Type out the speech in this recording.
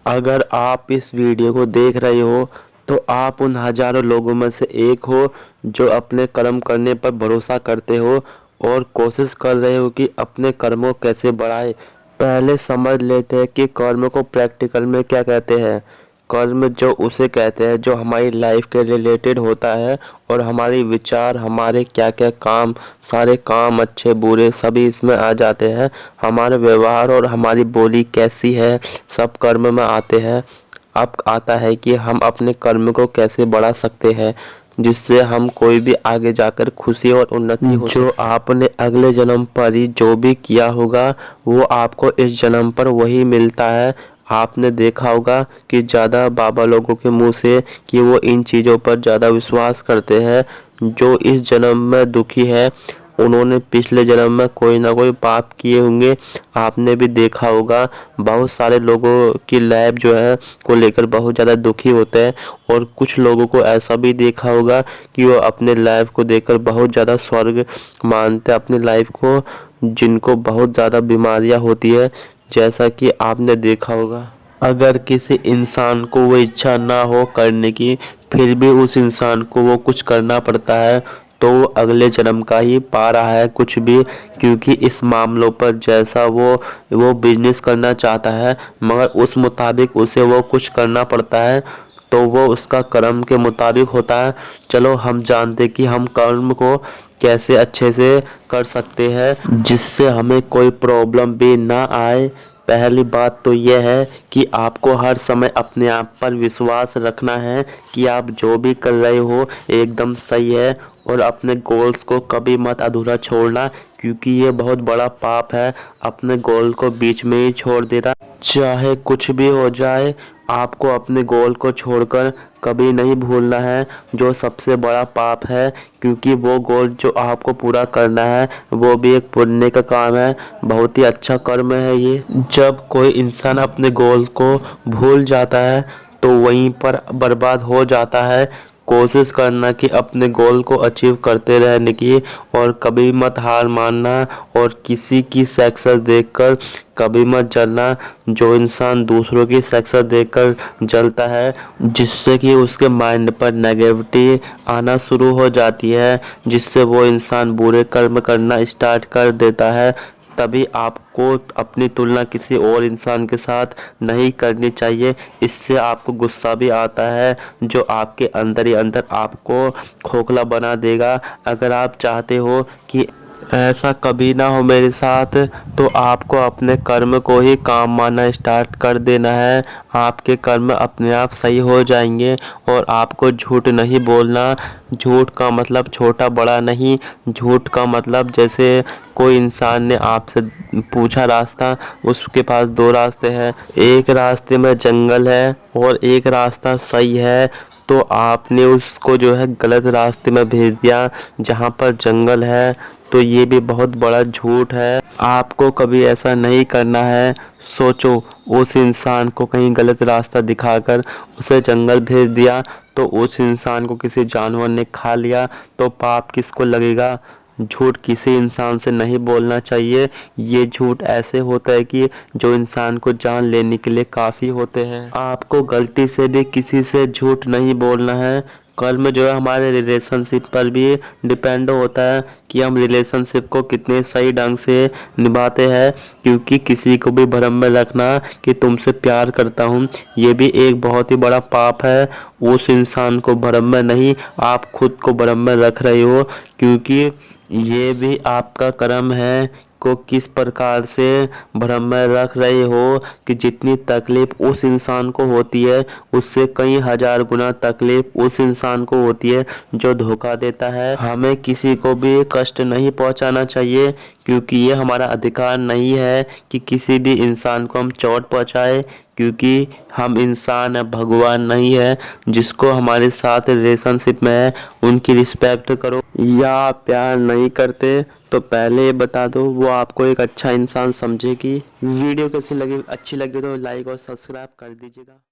अगर आप इस वीडियो को देख रहे हो तो आप उन हजारों लोगों में से एक हो जो अपने कर्म करने पर भरोसा करते हो और कोशिश कर रहे हो कि अपने कर्मों कैसे बढ़ाए। पहले समझ लेते हैं कि कर्म को प्रैक्टिकल में क्या कहते हैं। कर्म जो उसे कहते हैं जो हमारी लाइफ के रिलेटेड होता है और हमारी विचार, हमारे क्या क्या काम, सारे काम अच्छे बुरे सभी इसमें आ जाते हैं। हमारे व्यवहार और हमारी बोली कैसी है सब कर्म में आते हैं। अब आता है कि हम अपने कर्म को कैसे बढ़ा सकते हैं जिससे हम कोई भी आगे जाकर खुशी और उन्नति हो। जो आपने अगले जन्म पर ही जो भी किया होगा वो आपको इस जन्म पर वही मिलता है। आपने देखा होगा कि ज़्यादा बाबा लोगों के मुंह से कि वो इन चीज़ों पर ज़्यादा विश्वास करते हैं। जो इस जन्म में दुखी है उन्होंने पिछले जन्म में कोई ना कोई पाप किए होंगे। आपने भी देखा होगा बहुत सारे लोगों की लाइफ जो है को लेकर बहुत ज़्यादा दुखी होते हैं और कुछ लोगों को ऐसा भी देखा होगा कि वो अपने लाइफ को देखकर बहुत ज़्यादा स्वर्ग मानते हैं अपनी लाइफ को, जिनको बहुत ज़्यादा बीमारियां होती है जैसा कि आपने देखा होगा। अगर किसी इंसान को वो इच्छा ना हो करने की फिर भी उस इंसान को वो कुछ करना पड़ता है तो वो अगले जन्म का ही पा रहा है कुछ भी, क्योंकि इस मामलों पर जैसा वो बिजनेस करना चाहता है मगर उस मुताबिक उसे वो कुछ करना पड़ता है तो वो उसका कर्म के मुताबिक होता है। चलो हम जानते कि हम कर्म को कैसे अच्छे से कर सकते हैं जिससे हमें कोई प्रॉब्लम भी ना आए। पहली बात तो यह है कि आपको हर समय अपने आप पर विश्वास रखना है कि आप जो भी कर रहे हो एकदम सही है और अपने गोल्स को कभी मत अधूरा छोड़ना, क्योंकि ये बहुत बड़ा पाप है अपने गोल को बीच में ही छोड़ देना। चाहे कुछ भी हो जाए आपको अपने गोल को छोड़कर कभी नहीं भूलना है, जो सबसे बड़ा पाप है, क्योंकि वो गोल जो आपको पूरा करना है वो भी एक पुण्य का काम है, बहुत ही अच्छा कर्म है ये। जब कोई इंसान अपने गोल को भूल जाता है तो वहीं पर बर्बाद हो जाता है। कोशिश करना कि अपने गोल को अचीव करते रहने की और कभी मत हार मानना और किसी की सक्सेस देखकर कभी मत जलना। जो इंसान दूसरों की सक्सेस देखकर जलता है जिससे कि उसके माइंड पर नेगेटिविटी आना शुरू हो जाती है, जिससे वो इंसान बुरे कर्म करना स्टार्ट कर देता है। तभी आपको अपनी तुलना किसी और इंसान के साथ नहीं करनी चाहिए। इससे आपको गुस्सा भी आता है जो आपके अंदर ही अंदर आपको खोखला बना देगा। अगर आप चाहते हो कि ऐसा कभी ना हो मेरे साथ तो आपको अपने कर्म को ही काम मानना स्टार्ट कर देना है। आपके कर्म अपने आप सही हो जाएंगे और आपको झूठ नहीं बोलना। झूठ का मतलब छोटा बड़ा नहीं, झूठ का मतलब जैसे कोई इंसान ने आपसे पूछा रास्ता, उसके पास दो रास्ते हैं, एक रास्ते में जंगल है और एक रास्ता सही है, तो आपने उसको जो है गलत रास्ते में भेज दिया जहाँ पर जंगल है, तो ये भी बहुत बड़ा झूठ है। आपको कभी ऐसा नहीं करना है। सोचो उस इंसान को कहीं गलत रास्ता दिखाकर उसे जंगल भेज दिया तो उस इंसान को किसी जानवर ने खा लिया तो पाप किसको लगेगा। झूठ किसी इंसान से नहीं बोलना चाहिए। ये झूठ ऐसे होता है कि जो इंसान को जान लेने के लिए काफ़ी होते हैं। आपको गलती से भी किसी से झूठ नहीं बोलना है। कर्म जो है हमारे रिलेशनशिप पर भी डिपेंड होता है कि हम रिलेशनशिप को कितने सही ढंग से निभाते हैं, क्योंकि किसी को भी भ्रम में रखना कि तुमसे प्यार करता हूँ ये भी एक बहुत ही बड़ा पाप है। उस इंसान को भ्रम में नहीं, आप खुद को भ्रम में रख रहे हो, क्योंकि ये भी आपका कर्म है को किस प्रकार से भ्रम में रख रहे हो कि जितनी तकलीफ उस इंसान को होती है उससे कई हजार गुना तकलीफ उस इंसान को होती है जो धोखा देता है। हमें किसी को भी कष्ट नहीं पहुंचाना चाहिए, क्योंकि ये हमारा अधिकार नहीं है कि किसी भी इंसान को हम चोट पहुंचाए, क्योंकि हम इंसान है, भगवान नहीं है। जिसको हमारे साथ रिलेशनशिप में है उनकी रिस्पेक्ट करो। या आप प्यार नहीं करते तो पहले ये बता दो, वो आपको एक अच्छा इंसान समझेगी। वीडियो कैसी लगी, अच्छी लगी तो लाइक और सब्सक्राइब कर दीजिएगा।